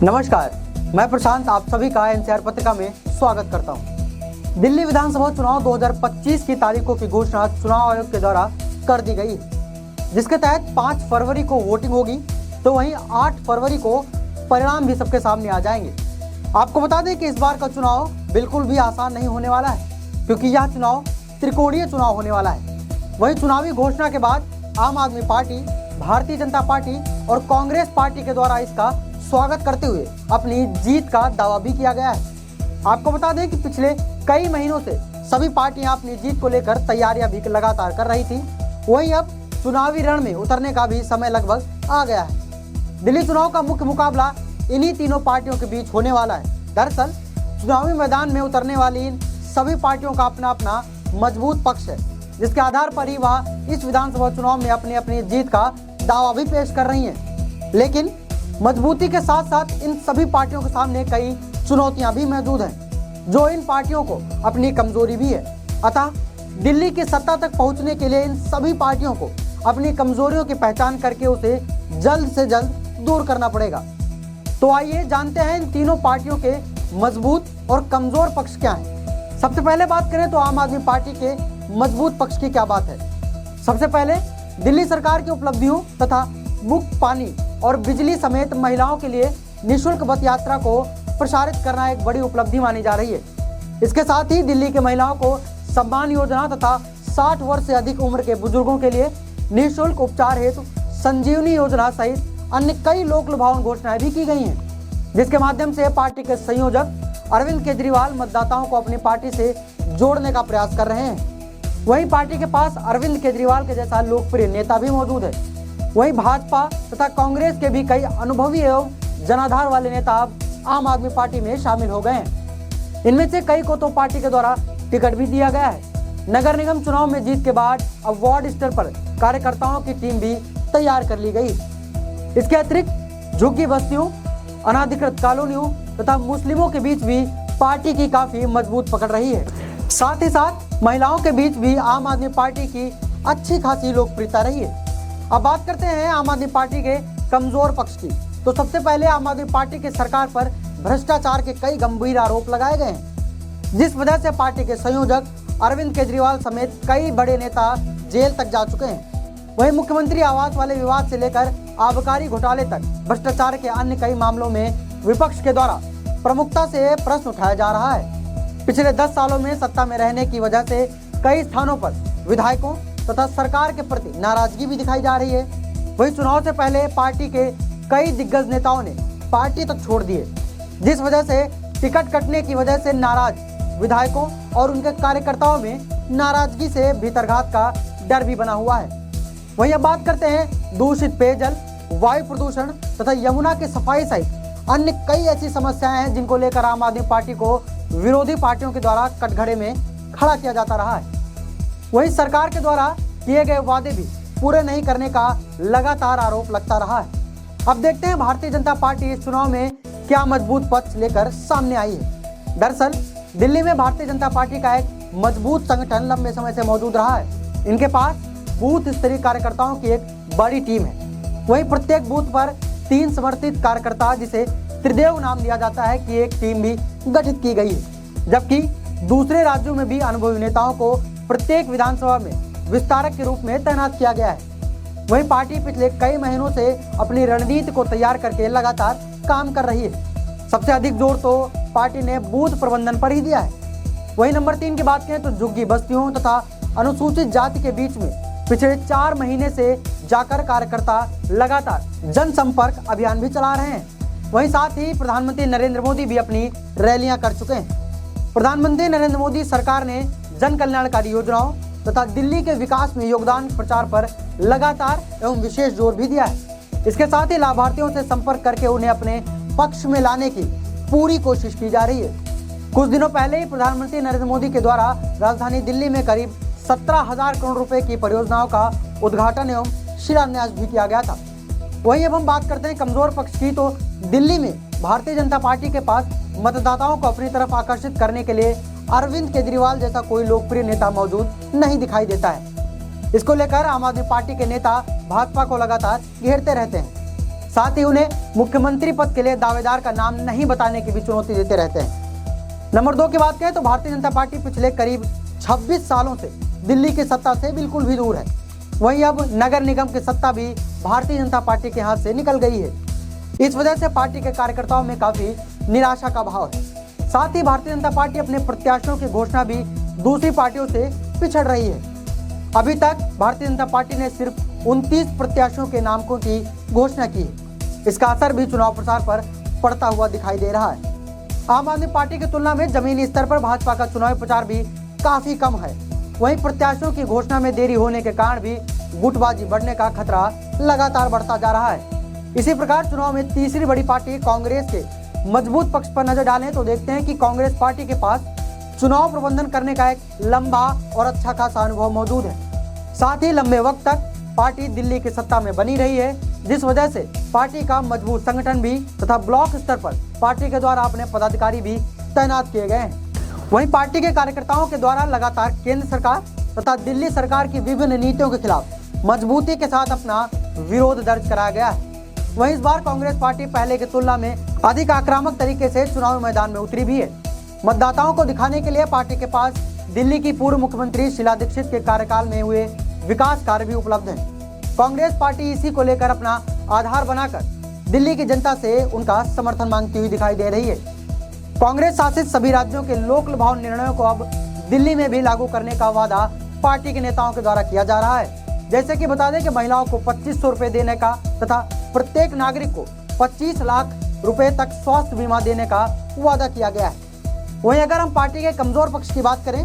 नमस्कार, मैं प्रशांत आप सभी का एनसीआर पत्रिका में स्वागत करता हूं। दिल्ली विधानसभा चुनाव 2025 की तारीखों की घोषणा चुनाव आयोग के द्वारा कर दी गई है, जिसके तहत 5 फरवरी को वोटिंग होगी, तो वहीं 8 फरवरी को परिणाम भी सबके सामने आ जाएंगे। आपको बता दें कि इस बार का चुनाव बिल्कुल भी आसान नहीं होने वाला है, क्योंकि यह चुनाव त्रिकोणीय चुनाव होने वाला है। वहीं चुनावी घोषणा के बाद आम आदमी पार्टी, भारतीय जनता पार्टी और कांग्रेस पार्टी के द्वारा इसका स्वागत करते हुए अपनी जीत का दावा भी किया गया है। आपको बता दें कि पिछले कई महीनों से सभी पार्टियां अपनी जीत को लेकर तैयारियां भी लगातार कर रही थी। वहीं अब चुनावी रण में उतरने का भी समय लगभग आ गया है। दिल्ली चुनाव का मुख्य मुकाबला इन्हीं तीनों पार्टियों के बीच होने वाला है। दरअसल चुनावी मैदान में उतरने वाली इन सभी पार्टियों का अपना अपना मजबूत पक्ष है, जिसके आधार पर ही वह इस विधानसभा चुनाव में अपनी अपनी जीत का दावा भी पेश कर रही हैं। लेकिन मजबूती के साथ साथ इन सभी पार्टियों के सामने कई चुनौतियां भी मौजूद हैं, जो इन पार्टियों को अपनी कमजोरी भी है। अतः दिल्ली की सत्ता तक पहुंचने के लिए इन सभी पार्टियों को अपनी कमजोरियों की पहचान करके उसे जल्द से जल्द दूर करना पड़ेगा। तो आइए जानते हैं इन तीनों पार्टियों के मजबूत और कमजोर पक्ष क्या हैं। सबसे पहले बात करें तो आम आदमी पार्टी के मजबूत पक्ष की क्या बात है। सबसे पहले दिल्ली सरकार की उपलब्धियों तथा मुफ्त पानी और बिजली समेत महिलाओं के लिए निःशुल्क बस यात्रा को प्रसारित करना एक बड़ी उपलब्धि मानी जा रही है। इसके साथ ही दिल्ली के महिलाओं को सम्मान योजना तथा 60 वर्ष से अधिक उम्र के बुजुर्गों के लिए निःशुल्क उपचार हेतु संजीवनी योजना सहित अन्य कई लोक लुभावन घोषणाएं भी की गई हैं, जिसके माध्यम से पार्टी के संयोजक अरविंद केजरीवाल मतदाताओं को अपनी पार्टी से जोड़ने का प्रयास कर रहे हैं। वहीं पार्टी के पास अरविंद केजरीवाल के जैसा लोकप्रिय नेता भी मौजूद है। वहीं भाजपा तथा कांग्रेस के भी कई अनुभवी एवं जनाधार वाले नेता अब आम आदमी पार्टी में शामिल हो गए हैं। इनमें से कई को तो पार्टी के द्वारा टिकट भी दिया गया है। नगर निगम चुनाव में जीत के बाद अब वार्ड स्तर पर कार्यकर्ताओं की टीम भी तैयार कर ली गई। इसके अतिरिक्त झुग्गी बस्तियों, अनाधिकृत कॉलोनियों तथा मुस्लिमों के बीच भी पार्टी की काफी मजबूत पकड़ रही है। साथ ही साथ महिलाओं के बीच भी आम आदमी पार्टी की अच्छी खासी लोकप्रियता रही है। अब बात करते हैं आम आदमी पार्टी के कमजोर पक्ष की। तो सबसे पहले आम आदमी पार्टी की सरकार पर भ्रष्टाचार के कई गंभीर आरोप लगाए गए हैं, जिस वजह से पार्टी के संयोजक अरविंद केजरीवाल समेत कई बड़े नेता जेल तक जा चुके हैं। वहीं मुख्यमंत्री आवास वाले विवाद से लेकर आबकारी घोटाले तक भ्रष्टाचार के अन्य कई मामलों में विपक्ष के द्वारा प्रमुखता से प्रश्न उठाया जा रहा है। पिछले 10 सालों में सत्ता में रहने की वजह से कई स्थानों पर विधायकों तथा सरकार के प्रति नाराजगी भी दिखाई जा रही है। वहीं चुनाव से पहले पार्टी के कई दिग्गज नेताओं ने पार्टी तक छोड़ दिए, जिस वजह से टिकट कटने की वजह से नाराज विधायकों और उनके कार्यकर्ताओं में नाराजगी से भीतरघात का डर भी बना हुआ है। वहीं अब बात करते हैं दूषित पेयजल, वायु प्रदूषण तथा यमुना की सफाई सहित अन्य कई ऐसी समस्याएं हैं जिनको लेकर आम आदमी पार्टी को विरोधी पार्टियों के द्वारा कटघरे में खड़ा किया जाता रहा है। वहीं सरकार के द्वारा किए गए वादे भी पूरे नहीं करने का लगातार आरोप लगता रहा है। अब देखते हैं भारतीय जनता पार्टी इस चुनाव में क्या मजबूत पक्ष लेकर सामने आई है। दरअसल दिल्ली में भारतीय जनता पार्टी का एक मजबूत संगठन लंबे समय से मौजूद रहा है। इनके पास बूथ स्तरीय कार्यकर्ताओं की एक बड़ी टीम है। वहीं प्रत्येक बूथ पर 3 समर्थित कार्यकर्ता, जिसे त्रिदेव नाम दिया जाता है, की एक टीम भी गठित की गई है। जबकि दूसरे राज्यों में भी अनुभवी नेताओं को प्रत्येक विधानसभा में विस्तारक के रूप में तैनात किया गया है। वहीं पार्टी पिछले कई महीनों से अपनी रणनीति को तैयार करके लगातार काम कर रही है। सबसे अधिक जोर तो पार्टी ने बूथ प्रबंधन पर ही दिया है। वहीं नंबर 3 की बात करें तो झुग्गी बस्तियों तथा अनुसूचित जाति के बीच में पिछले 4 महीने से जाकर कार्यकर्ता लगातार जनसंपर्क अभियान भी चला रहे हैं। वहीं साथ ही प्रधानमंत्री नरेंद्र मोदी भी अपनी रैलियां कर चुके हैं। प्रधानमंत्री नरेंद्र मोदी सरकार ने जन कल्याणकारी योजनाओं तथा दिल्ली के विकास में योगदान प्रचार पर लगातार एवं विशेष जोर भी दिया है। इसके साथ ही लाभार्थियों से संपर्क करके उन्हें अपने पक्ष में लाने की पूरी कोशिश की जा रही है। कुछ दिनों पहले ही प्रधानमंत्री नरेंद्र मोदी के द्वारा राजधानी दिल्ली में करीब 17,000 करोड़ रुपए की परियोजनाओं का उद्घाटन एवं शिलान्यास भी किया गया था। वहीं अब हम बात करते हैं कमजोर पक्ष की। तो दिल्ली में भारतीय जनता पार्टी के पास मतदाताओं को अपनी तरफ आकर्षित करने के लिए अरविंद केजरीवाल जैसा कोई लोकप्रिय नेता मौजूद नहीं दिखाई देता है। इसको लेकर आम आदमी पार्टी के नेता भाजपा को लगातार घेरते रहते हैं। साथ ही उन्हें मुख्यमंत्री पद के लिए दावेदार का नाम नहीं बताने की भी चुनौती देते रहते हैं। नंबर 2 की बात करें तो भारतीय जनता पार्टी पिछले करीब 26 सालों से दिल्ली की सत्ता से बिल्कुल भी दूर है। वहीं अब नगर निगम की सत्ता भी भारतीय जनता पार्टी के हाथ से निकल गई है। इस वजह से पार्टी के कार्यकर्ताओं में काफी निराशा का भाव है। साथ ही भारतीय जनता पार्टी अपने प्रत्याशियों की घोषणा भी दूसरी पार्टियों से पिछड़ रही है। अभी तक भारतीय जनता पार्टी ने सिर्फ 29 प्रत्याशियों के नामों की घोषणा की है। इसका असर भी चुनाव प्रचार पर पड़ता हुआ दिखाई दे रहा है। आम आदमी पार्टी की तुलना में जमीनी स्तर पर भाजपा का चुनावी प्रचार भी काफी कम है। वहीं प्रत्याशियों की घोषणा में देरी होने के कारण भी गुटबाजी बढ़ने का खतरा लगातार बढ़ता जा रहा है। इसी प्रकार चुनाव में तीसरी बड़ी पार्टी कांग्रेस के मजबूत पक्ष पर नजर डालें तो देखते हैं कि कांग्रेस पार्टी के पास चुनाव प्रबंधन करने का एक लंबा और अच्छा खासा अनुभव मौजूद है। साथ ही लंबे वक्त तक पार्टी दिल्ली की सत्ता में बनी रही है, जिस वजह से पार्टी का मजबूत संगठन भी तथा ब्लॉक स्तर पर पार्टी के द्वारा अपने पदाधिकारी भी तैनात किए गए हैं। वहीं पार्टी के कार्यकर्ताओं के द्वारा लगातार केंद्र सरकार तथा दिल्ली सरकार की विभिन्न नीतियों के खिलाफ मजबूती के साथ अपना विरोध दर्ज कराया गया है। वहीं इस बार कांग्रेस पार्टी पहले की तुलना में अधिक आक्रामक तरीके से चुनावी मैदान में उतरी भी है। मतदाताओं को दिखाने के लिए पार्टी के पास दिल्ली की पूर्व मुख्यमंत्री शीला दीक्षित के कार्यकाल में हुए विकास कार्य भी उपलब्ध हैं। कांग्रेस पार्टी इसी को लेकर अपना आधार बनाकर दिल्ली की जनता से उनका समर्थन मांगती हुई दिखाई दे रही है। कांग्रेस शासित सभी राज्यों के लोक लुभावन निर्णयों को अब दिल्ली में भी लागू करने का वादा पार्टी के नेताओं के द्वारा किया जा रहा है। जैसे कि बता दें कि महिलाओं को 2500 रुपए देने का तथा प्रत्येक नागरिक को 25 लाख रुपए तक स्वास्थ्य बीमा देने का वादा किया गया है। वहीं अगर हम पार्टी के कमजोर पक्ष की बात करें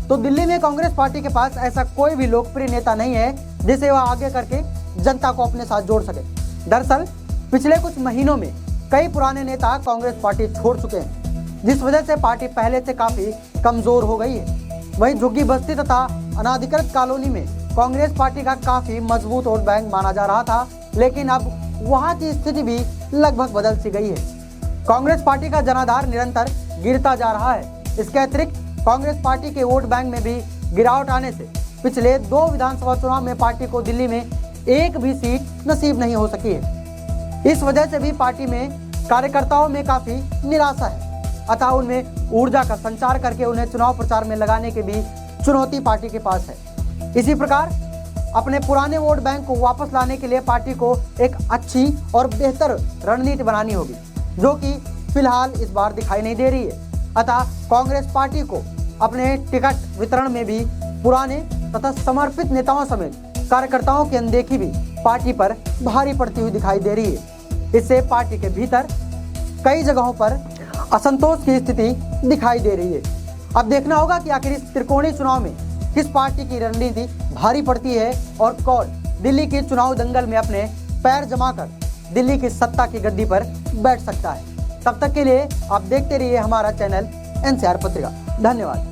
तो दिल्ली में कांग्रेस पार्टी के पास ऐसा कोई भी लोकप्रिय नेता नहीं है जिसे वह आगे करके जनता को अपने साथ जोड़ सके। दरअसल पिछले कुछ महीनों में कई पुराने नेता कांग्रेस पार्टी छोड़ चुके हैं, जिस वजह से पार्टी पहले से काफी कमजोर हो गई है। वहीं झुग्गी बस्ती तथा अनाधिकृत कॉलोनी में कांग्रेस पार्टी का काफी मजबूत वोट बैंक माना जा रहा था, लेकिन अब वहां की स्थिति भी लगभग बदल सी गई है। कांग्रेस पार्टी का जनाधार निरंतर गिरता जा रहा है। इसके अतिरिक्त कांग्रेस पार्टी के वोट बैंक में भी गिरावट आने से पिछले 2 विधानसभा चुनाव में पार्टी को दिल्ली में एक भी सीट नसीब नहीं हो सकी है। इस वजह से भी पार्टी में कार्यकर्ताओं में काफी निराशा है, अतः उनमें ऊर्जा का संचार करके उन्हें चुनाव प्रचार में लगाने की भी चुनौती पार्टी के पास है। इसी प्रकार अपने पुराने वोट बैंक को वापस लाने के लिए पार्टी को एक अच्छी और बेहतर रणनीति बनानी होगी, जो कि फिलहाल इस बार दिखाई नहीं दे रही है। अतः कांग्रेस पार्टी को अपने टिकट वितरण में भी पुराने तथा समर्पित नेताओं समेत कार्यकर्ताओं की अनदेखी भी पार्टी पर भारी पड़ती हुई दिखाई दे रही है। इससे पार्टी के भीतर कई जगहों पर असंतोष की स्थिति दिखाई दे रही है। अब देखना होगा कि आखिर इस त्रिकोणीय चुनाव में किस पार्टी की रणनीति भारी पड़ती है और कौन दिल्ली के चुनाव दंगल में अपने पैर जमाकर दिल्ली की सत्ता की गद्दी पर बैठ सकता है। तब तक के लिए आप देखते रहिए हमारा चैनल एनसीआर पत्रिका। धन्यवाद।